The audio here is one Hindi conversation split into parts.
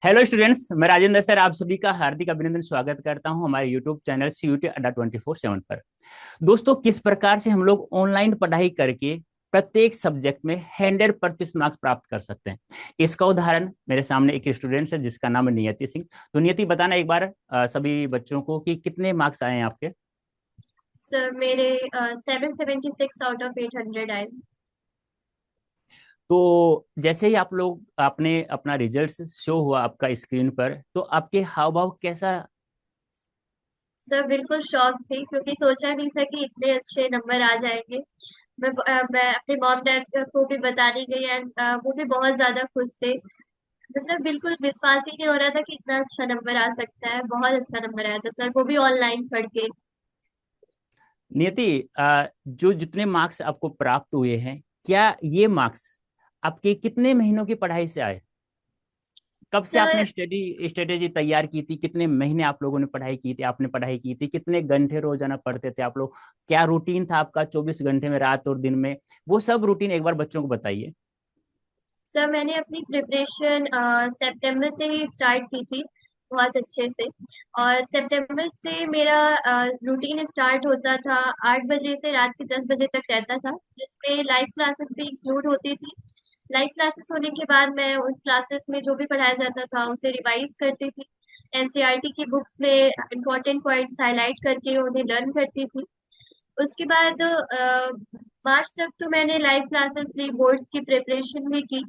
हेलो स्टूडेंट्स, मैं राजेंद्र सर आप सभी का हार्दिक अभिनंदन स्वागत करता हूं हमारे यूट्यूब चैनल CUT अड्डा 24/7 पर। दोस्तों, किस प्रकार से हम लोग ऑनलाइन पढ़ाई करके प्रत्येक सब्जेक्ट में 100% मार्क्स प्राप्त कर सकते हैं, इसका उदाहरण मेरे सामने एक स्टूडेंट है जिसका नाम है नियति सिंह। तो नियति, बताना एक बार सभी बच्चों को कि कितने मार्क्स आए हैं आपके। सर मेरे 776 आउट ऑफ 800 आए। तो जैसे ही आप लोग आपने अपना रिजल्ट शो हुआ आपका स्क्रीन पर, तो आपके हाव भाव कैसा। सर बिल्कुल शॉक थी क्योंकि सोचा नहीं था कि इतने अच्छे नंबर आ जाएंगे। मैं अपने मॉम डैड को भी बताने गई एंड वो भी बहुत ज्यादा खुश थे। मतलब बिल्कुल विश्वास ही नहीं हो रहा था कि इतना अच्छा नंबर आ सकता है। बहुत अच्छा नंबर आया था सर, वो भी ऑनलाइन पढ़ के। नियति, जो जितने मार्क्स आपको प्राप्त हुए हैं, क्या ये मार्क्स आपके कितने महीनों की पढ़ाई से आए। कब से आपने सर स्ट्रेटेजी तैयार की थी, कितने महीने आप लोगों ने पढ़ाई की थी, आपने पढ़ाई की थी, कितने घंटे रोजाना पढ़ते थे आप लोग, क्या रूटीन था आपका 24 घंटे में, रात और दिन में, वो सब रूटीन एक बार बच्चों को बताइए। सर मैंने अपनी प्रिपरेशन सितंबर से ही स्टार्ट की थी, बहुत अच्छे से। और सितंबर से मेरा रूटीन स्टार्ट होता था 8 बजे से रात के 10 बजे तक रहता था, जिसमें लाइव क्लासेस भी इंक्लूड होती थी। लाइव क्लासेस होने के बाद मैं उन क्लासेस में जो भी पढ़ाया जाता था उसे रिवाइज करती थी। एनसीईआरटी की बुक्स में इम्पोर्टेंट पॉइंट्स हाईलाइट करके उन्हें लर्न करती थी। उसके बाद मार्च तक तो मैंने लाइव क्लासेस ली, बोर्ड्स की प्रिपरेशन भी की।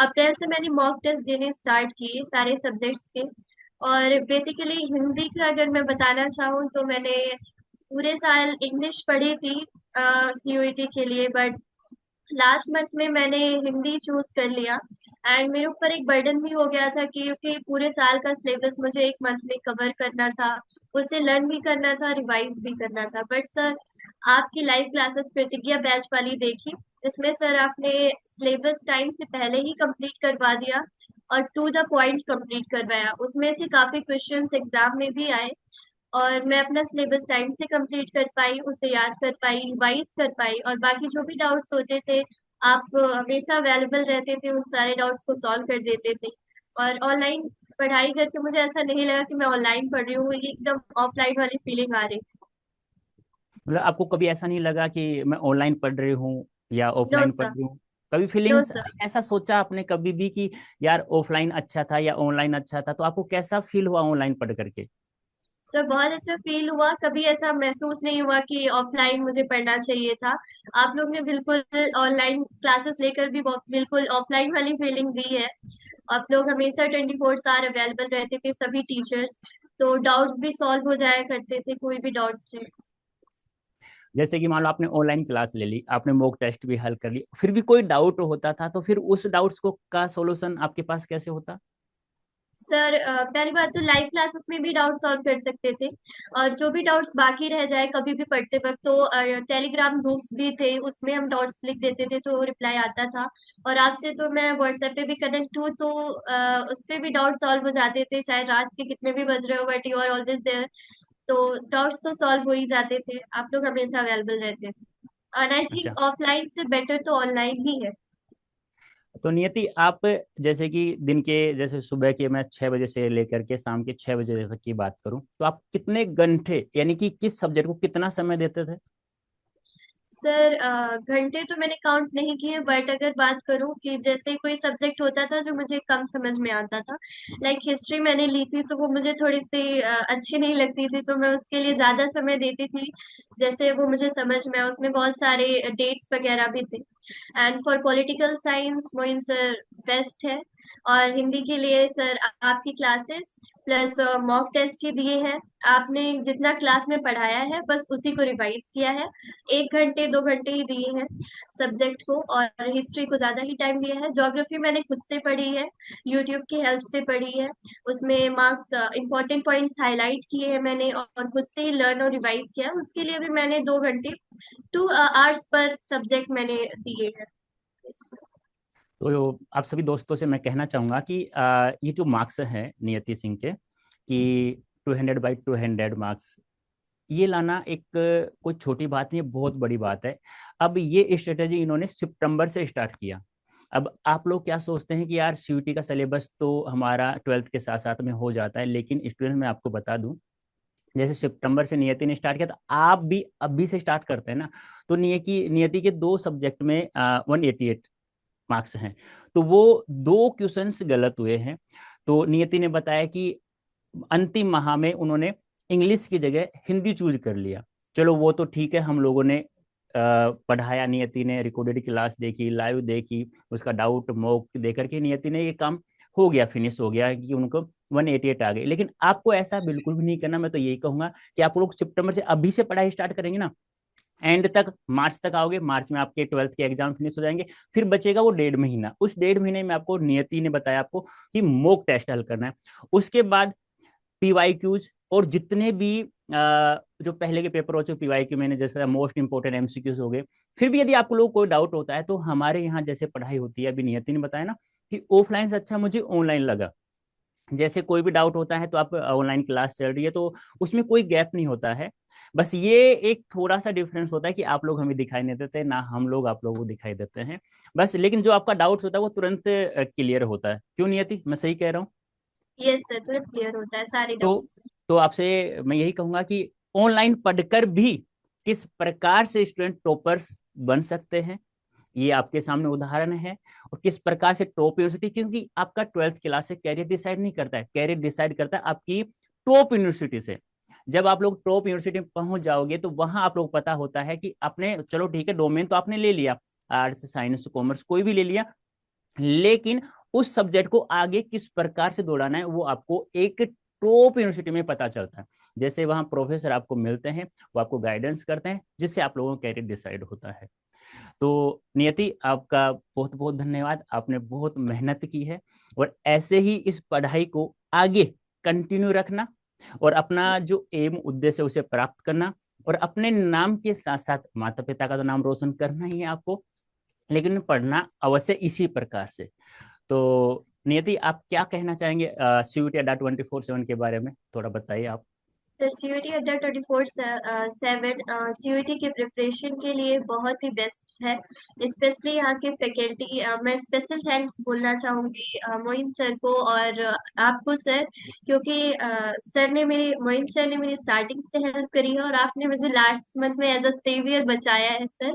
अप्रैल से मैंने मॉक टेस्ट देने स्टार्ट किए सारे सब्जेक्ट्स के। और बेसिकली हिंदी का अगर मैं बताना चाहूँ तो मैंने पूरे साल इंग्लिश पढ़ी थी सीयूईटी के लिए, बट लास्ट मंथ में मैंने हिंदी चूज कर लिया। एंड मेरे ऊपर एक बर्डन भी हो गया था कि क्योंकि पूरे साल का सिलेबस मुझे एक मंथ में कवर करना था, उसे लर्न भी करना था, रिवाइज भी करना था। बट सर, आपकी लाइव क्लासेस प्रतिज्ञा बैच वाली देखी, जिसमें सर आपने सिलेबस टाइम से पहले ही कंप्लीट करवा दिया और टू द पॉइंट कंप्लीट करवाया। उसमें से काफी क्वेश्चंस एग्जाम में भी आए और मैं अपना सिलेबस टाइम से कंप्लीट कर पाई, उसे याद कर पाई, रिवाइज कर पाई, और बाकी जो भी डाउट्स होते थे आप हमेशा अवेलेबल रहते थे, उन सारे डाउट्स को सॉल्व कर देते थे। और ऑनलाइन पढ़ाई करके मुझे ऐसा नहीं लगा कि मैं ऑनलाइन पढ़ रही हूँ, ये एकदम ऑफलाइन वाली फीलिंग आ रही थी। मतलब आपको कभी ऐसा नहीं लगा कि मैं ऑनलाइन पढ़ रही हूँ या नो ऑफलाइन पढ़ सर। रही हूँ। कभी नो फीलिंग्स सर। ऐसा सोचा आपने कभी भी कि यार ऑफलाइन अच्छा था या ऑनलाइन अच्छा था, तो आपको कैसा फील हुआ ऑनलाइन पढ़ करके। सर बहुत अच्छा फील हुआ, कभी ऐसा महसूस नहीं हुआ कि ऑफलाइन मुझे पढ़ना चाहिए था। आप लोग ने बिल्कुल ऑनलाइन क्लासेस लेकर भी बिल्कुल ऑफलाइन वाली फीलिंग दी है। आप लोग हमेशा 24 आवर अवेलेबल रहते थे, सभी टीचर्स। तो डाउट्स भी सॉल्व हो जाया करते थे, कोई भी डाउट्स रहे। जैसे कि मान लो आपने ऑनलाइन क्लास ले ली, आपने मॉक टेस्ट भी हल कर ली, फिर भी कोई डाउट होता था, तो फिर उस डाउट्स को का सॉल्यूशन आपके पास कैसे होता। सर पहली बात तो लाइव क्लासेस में भी डाउट सॉल्व कर सकते थे। और जो भी डाउट्स बाकी रह जाए कभी भी पढ़ते वक्त, तो टेलीग्राम ग्रुप्स भी थे, उसमें हम डाउट्स लिख देते थे तो रिप्लाई आता था। और आपसे तो मैं व्हाट्सएप पे भी कनेक्ट हूँ, तो उस पे भी डाउट सॉल्व हो जाते थे, चाहे रात के कितने भी बज रहे हो, but you are always there. तो डाउट्स तो सॉल्व हो ही जाते थे, आप लोग हमेशा अवेलेबल रहते थे। और आई अच्छा, थिंक ऑफलाइन से बेटर तो ऑनलाइन ही है। तो नियति, आप जैसे कि दिन के, जैसे सुबह के मैं 6 बजे से लेकर के शाम के 6 बजे तक की बात करूं, तो आप कितने घंटे यानी कि किस सब्जेक्ट को कितना समय देते थे। सर घंटे तो मैंने काउंट नहीं किए, बट अगर बात करूं कि जैसे कोई सब्जेक्ट होता था जो मुझे कम समझ में आता था, लाइक हिस्ट्री मैंने ली थी तो वो मुझे थोड़ी सी अच्छी नहीं लगती थी, तो मैं उसके लिए ज्यादा समय देती थी। जैसे वो मुझे समझ में आया, उसमें बहुत सारे डेट्स वगैरह भी थे। And for political science Moin sir best है। और हिंदी के लिए सर आपकी क्लासेस प्लस मॉक टेस्ट ही दिए हैं। आपने जितना क्लास में पढ़ाया है बस उसी को रिवाइज किया है। 1 घंटे 2 घंटे ही दिए हैं सब्जेक्ट को, और हिस्ट्री को ज्यादा ही टाइम दिया है। ज्योग्राफी मैंने खुद से पढ़ी है, यूट्यूब की हेल्प से पढ़ी है। उसमें मार्क्स इंपॉर्टेंट पॉइंट्स हाईलाइट किए हैं मैंने, और खुद से ही लर्न और रिवाइज किया है। उसके लिए भी मैंने 2 घंटे 2 आवर्स पर सब्जेक्ट मैंने दिए हैं। तो आप सभी दोस्तों से मैं कहना चाहूंगा कि ये जो मार्क्स हैं नियति सिंह के, कि 200/200 मार्क्स, ये लाना एक कोई छोटी बात नहीं है, बहुत बड़ी बात है। अब ये स्ट्रेटेजी इन्होंने सितंबर से स्टार्ट किया, अब आप लोग क्या सोचते हैं कि यार सीयूटी का सिलेबस तो हमारा 12th के साथ साथ में हो जाता है, लेकिन स्टूडेंट मैं आपको बता दूं, जैसे सितंबर से नियति ने स्टार्ट किया था, आप भी अभी से स्टार्ट करते हैं ना, तो नियति के दो सब्जेक्ट में 188 मार्क्स हैं, तो वो दो क्वेश्चंस गलत हुए हैं। तो नियति ने बताया कि अंतिम माह में उन्होंने इंग्लिश की जगह हिंदी चूज कर लिया। चलो वो तो ठीक है, हम लोगों ने पढ़ाया, नियति ने रिकॉर्डेड क्लास देखी, लाइव देखी, उसका डाउट मॉक दे करके नियति ने ये काम हो गया, फिनिश हो गया कि उनको 188 आ गए। लेकिन आपको ऐसा बिल्कुल भी नहीं करना। मैं तो यही कहूंगा कि आप लोग सितंबर से अभी से पढ़ाई स्टार्ट करेंगे ना, एंड तक मार्च तक आओगे, मार्च में आपके 12th के एग्जाम फिनिश हो जाएंगे, फिर बचेगा वो 1.5 महीना। उस 1.5 महीने में आपको नियति ने बताया आपको कि मॉक टेस्ट हल करना है। उसके बाद पीवाईक्यूज और जितने भी जो पहले के पेपर हो चुके पीवाईक्यू, मैंने जैसे मोस्ट इंपोर्टेंट एमसीक्यूज हो गए। फिर भी यदि आपको लोग कोई डाउट होता है तो हमारे यहाँ जैसे पढ़ाई होती है, अभी नियति ने बताया ना कि ऑफलाइन से अच्छा मुझे ऑनलाइन लगा। जैसे कोई भी डाउट होता है तो आप ऑनलाइन क्लास चल रही है तो उसमें कोई गैप नहीं होता है। बस ये एक थोड़ा सा डिफरेंस होता है कि आप लोग हमें दिखाई नहीं देते ना, हम लोग आप लोगों को दिखाई देते हैं बस। लेकिन जो आपका डाउट होता है वो तुरंत क्लियर होता है। क्यों नियति, मैं सही कह रहा हूँ? यस सर, तुरंत क्लियर होता है सारे तो डाउट्स। तो आपसे मैं यही कहूंगा कि ऑनलाइन पढ़कर भी किस प्रकार से स्टूडेंट टॉपर्स बन सकते हैं, ये आपके सामने उदाहरण है। और किस प्रकार से टॉप यूनिवर्सिटी, क्योंकि आपका 12th क्लास से कैरियर डिसाइड नहीं करता है, कैरियर डिसाइड करता है आपकी टॉप यूनिवर्सिटी से। जब आप लोग टॉप यूनिवर्सिटी में पहुंच जाओगे तो वहां आप लोग पता होता है कि आपने, चलो ठीक है डोमेन तो आपने ले लिया, आर्ट्स साइंस कॉमर्स कोई भी ले लिया, लेकिन उस सब्जेक्ट को आगे किस प्रकार से दौड़ाना है वो आपको एक टॉप यूनिवर्सिटी में पता चलता है। जैसे वहां प्रोफेसर आपको मिलते हैं, वो आपको गाइडेंस करते हैं, जिससे आप लोगों का कैरियर डिसाइड होता है। तो नियति, आपका बहुत बहुत धन्यवाद, आपने बहुत मेहनत की है, और ऐसे ही इस पढ़ाई को आगे कंटिन्यू रखना, और अपना जो एम उद्देश्य है उसे प्राप्त करना, और अपने नाम के साथ साथ माता पिता का तो नाम रोशन करना ही है आपको, लेकिन पढ़ना अवश्य इसी प्रकार से। तो नियति, आप क्या कहना चाहेंगे सीयूटी अड्डा 24/7 के बारे में, थोड़ा बताइए आप। सर सीयूईटी अड्डा 24/7 सीयूईटी की प्रिपरेशन के लिए बहुत ही बेस्ट है। स्पेशली यहाँ के फैकल्टी, मैं स्पेशल थैंक्स बोलना चाहूँगी मोइन सर को और आपको सर, क्योंकि मोइन सर ने मेरी स्टार्टिंग से हेल्प करी है और आपने मुझे लास्ट मंथ में एज अ सेवियर बचाया है सर।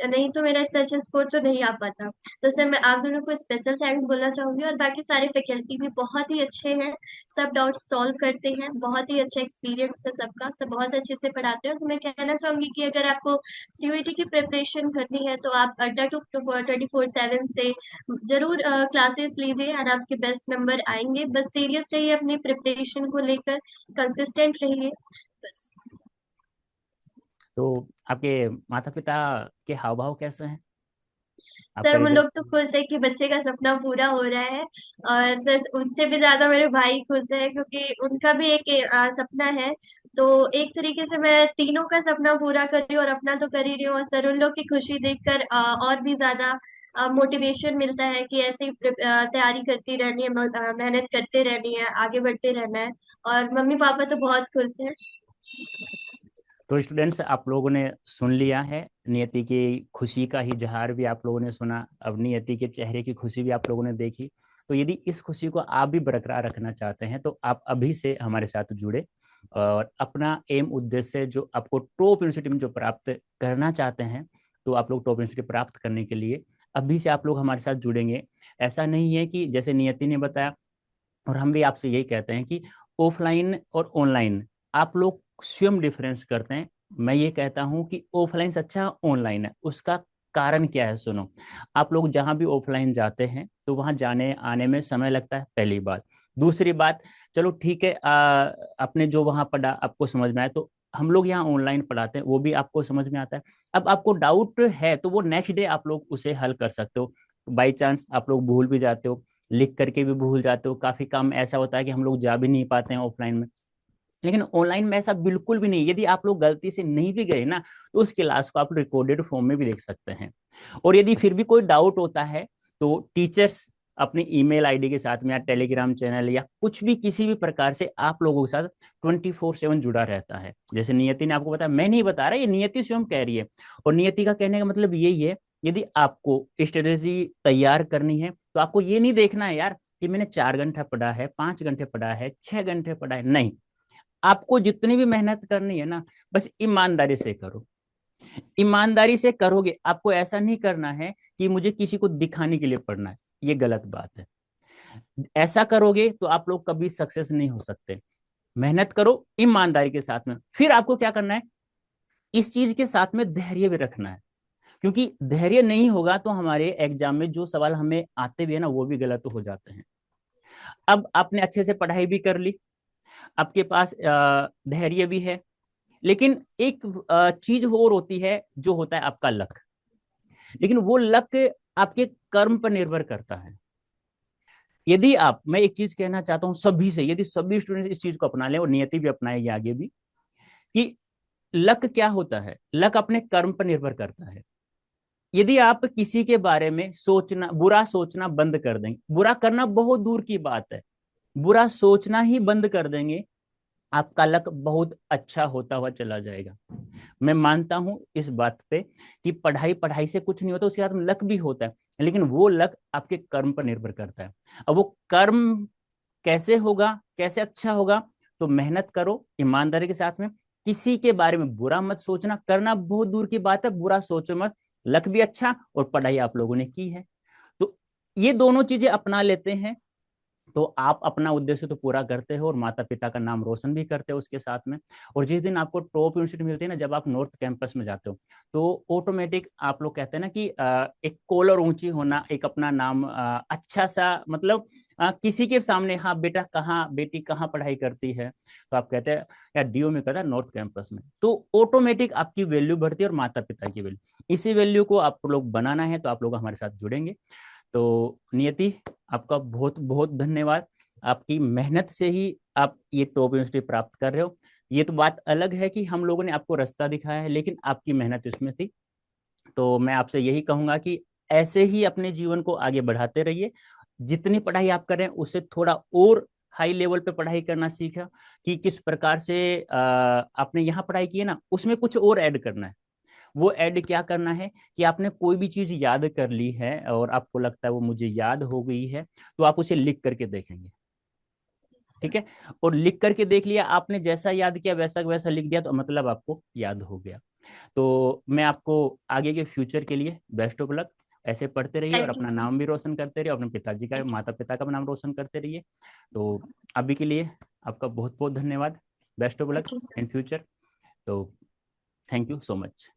नहीं तो मेरा इतना अच्छा स्कोर तो नहीं आ पाता। तो सर मैं आप दोनों को स्पेशल थैंक्स बोलना चाहूंगी, और बाकी सारे फैकल्टी भी बहुत ही अच्छे हैं, सब डाउट्स सॉल्व करते हैं, बहुत ही अच्छा एक्सपीरियंस है सबका, सब बहुत अच्छे से पढ़ाते हैं। तो मैं कहना चाहूंगी कि अगर आपको सीयूईटी की प्रिपरेशन करनी है तो आप अड्डा 24/7 से जरूर क्लासेस लीजिए और आपके बेस्ट नंबर आएंगे। बस सीरियस रहिए अपनी प्रिपरेशन को लेकर, कंसिस्टेंट रहिए बस। तो आपके माता पिता के हाव भाव कैसे हैं? आपका सर वो रिजल्ट? लोग तो खुश है कि बच्चे का सपना पूरा हो रहा है, और सर उनसे भी ज्यादा मेरे भाई खुश है क्योंकि उनका भी एक सपना है। तो एक तरीके से मैं तीनों का सपना पूरा कर रही हूँ और अपना तो कर ही रही हूँ, और सर उन लोग की खुशी देखकर और भी ज्यादा मोटिवेशन मिलता है कि ऐसे ही तैयारी करती रहनी है, मेहनत करते रहनी है, आगे बढ़ते रहना है। और मम्मी पापा तो बहुत खुश है। तो स्टूडेंट्स, आप लोगों ने सुन लिया है, नियति की खुशी का ही इजहार भी आप लोगों ने सुना, अब नियति के चेहरे की खुशी भी आप लोगों ने देखी। तो यदि इस खुशी को आप भी बरकरार रखना चाहते हैं तो आप अभी से हमारे साथ जुड़े, और अपना एम उद्देश्य जो आपको टॉप यूनिवर्सिटी में जो प्राप्त करना चाहते हैं, तो आप लोग टॉप यूनिवर्सिटी प्राप्त करने के लिए अभी से आप लोग हमारे साथ जुड़ेंगे। ऐसा नहीं है कि जैसे नियति ने बताया, और हम भी आपसे यही कहते हैं कि ऑफलाइन और ऑनलाइन आप लोग स्वयं डिफरेंस करते हैं। मैं ये कहता हूं कि ऑफलाइन से अच्छा ऑनलाइन है। उसका कारण क्या है, सुनो। आप लोग जहां भी ऑफलाइन जाते हैं तो वहां जाने आने में समय लगता है, पहली बात। दूसरी बात, चलो ठीक है, आपने जो वहां पढ़ा आपको समझ में आया, तो हम लोग यहाँ ऑनलाइन पढ़ाते हैं, वो भी आपको समझ में आता है। अब आपको डाउट है तो वो नेक्स्ट डे आप लोग उसे हल कर सकते हो। बाई चांस आप लोग भूल भी जाते हो, लिख करके भी भूल जाते हो, काफी काम ऐसा होता है कि हम लोग जा भी नहीं पाते हैं ऑफलाइन में। लेकिन ऑनलाइन में ऐसा बिल्कुल भी नहीं। यदि आप लोग गलती से नहीं भी गए ना, तो उस क्लास को आप रिकॉर्डेड फॉर्म में भी देख सकते हैं। और यदि फिर भी कोई डाउट होता है तो टीचर्स अपनी ईमेल आईडी के साथ में, या टेलीग्राम चैनल, या कुछ भी किसी भी प्रकार से आप लोगों के साथ 24/7 जुड़ा रहता है। जैसे नियति ने आपको बताया, मैं नहीं बता रहा, ये नियति स्वयं कह रही है। और नियति का कहने का मतलब यही है यदि आपको स्ट्रेटेजी तैयार करनी है तो आपको ये नहीं देखना है यार कि मैंने 4 घंटा पढ़ा है, 5 घंटे पढ़ा है, 6 घंटे पढ़ा है, नहीं। आपको जितनी भी मेहनत करनी है ना, बस ईमानदारी से करो। ईमानदारी से करोगे, आपको ऐसा नहीं करना है कि मुझे किसी को दिखाने के लिए पढ़ना है, ये गलत बात है। ऐसा करोगे तो आप लोग कभी सक्सेस नहीं हो सकते। मेहनत करो ईमानदारी के साथ में। फिर आपको क्या करना है, इस चीज के साथ में धैर्य भी रखना है, क्योंकि धैर्य नहीं होगा तो हमारे एग्जाम में जो सवाल हमें आते भी है ना, वो भी गलत हो जाते हैं। अब आपने अच्छे से पढ़ाई भी कर ली, आपके पास धैर्य भी है, लेकिन एक चीज और होती है जो होता है आपका लक। लेकिन वो लक आपके कर्म पर निर्भर करता है। यदि आप, मैं एक चीज कहना चाहता हूं सभी से, यदि सभी स्टूडेंट इस चीज को अपना लें और नियति भी अपनाएंगे आगे भी, कि लक क्या होता है, लक अपने कर्म पर निर्भर करता है। यदि आप किसी के बारे में सोचना, बुरा सोचना बंद कर देंगे, बुरा करना बहुत दूर की बात है, बुरा सोचना ही बंद कर देंगे, आपका लक बहुत अच्छा होता हुआ चला जाएगा। मैं मानता हूं इस बात पे कि पढ़ाई पढ़ाई से कुछ नहीं होता, उसके साथ लक भी होता है, लेकिन वो लक आपके कर्म पर निर्भर करता है। अब वो कर्म कैसे होगा, कैसे अच्छा होगा, तो मेहनत करो ईमानदारी के साथ में। किसी के बारे में बुरा मत सोचना, करना बहुत दूर की बात है, बुरा सोचो मत। लक भी अच्छा और पढ़ाई आप लोगों ने की है, तो ये दोनों चीजें अपना लेते हैं तो आप अपना उद्देश्य तो पूरा करते हो और माता पिता का नाम रोशन भी करते हो उसके साथ में। और जिस दिन आपको टॉप यूनिवर्सिटी मिलती है ना, जब आप नॉर्थ कैंपस में जाते हो, तो ऑटोमेटिक आप लोग कहते हैं ना कि एक कॉलर ऊंची होना, एक अपना नाम अच्छा सा, मतलब किसी के सामने, हाँ बेटा कहाँ, बेटी कहाँ पढ़ाई करती है, तो आप कहते हैं यार डीओ में करता है नॉर्थ कैंपस में, तो ऑटोमेटिक आपकी वैल्यू बढ़ती है और माता पिता की वैल्यू। इसी वैल्यू को आप लोग बनाना है तो आप लोग हमारे साथ जुड़ेंगे। तो नियति, आपका बहुत बहुत धन्यवाद। आपकी मेहनत से ही आप ये टॉप यूनिवर्सिटी प्राप्त कर रहे हो। ये तो बात अलग है कि हम लोगों ने आपको रास्ता दिखाया है, लेकिन आपकी मेहनत इसमें थी। तो मैं आपसे यही कहूंगा कि ऐसे ही अपने जीवन को आगे बढ़ाते रहिए। जितनी पढ़ाई आप कर रहे हैं उससे थोड़ा और हाई लेवल पे पढ़ाई करना सीखा, कि किस प्रकार से आपने यहाँ पढ़ाई की है ना, उसमें कुछ और ऐड करना है। वो ऐड क्या करना है कि आपने कोई भी चीज याद कर ली है और आपको लगता है वो मुझे याद हो गई है, तो आप उसे लिख करके देखेंगे। ठीक है, और लिख करके देख लिया आपने, जैसा याद किया वैसा वैसा लिख दिया, तो मतलब आपको याद हो गया। तो मैं आपको आगे के फ्यूचर के लिए बेस्ट ऑफ लक। ऐसे पढ़ते रहिए और थैंक यू अपना सर। नाम भी रोशन करते रहिए, अपने पिताजी का, थैंक यू माता सर। पिता का भी नाम रोशन करते रहिए। तो अभी के लिए आपका बहुत बहुत धन्यवाद। Best of luck thank you sir. In future. तो थैंक यू सो मच।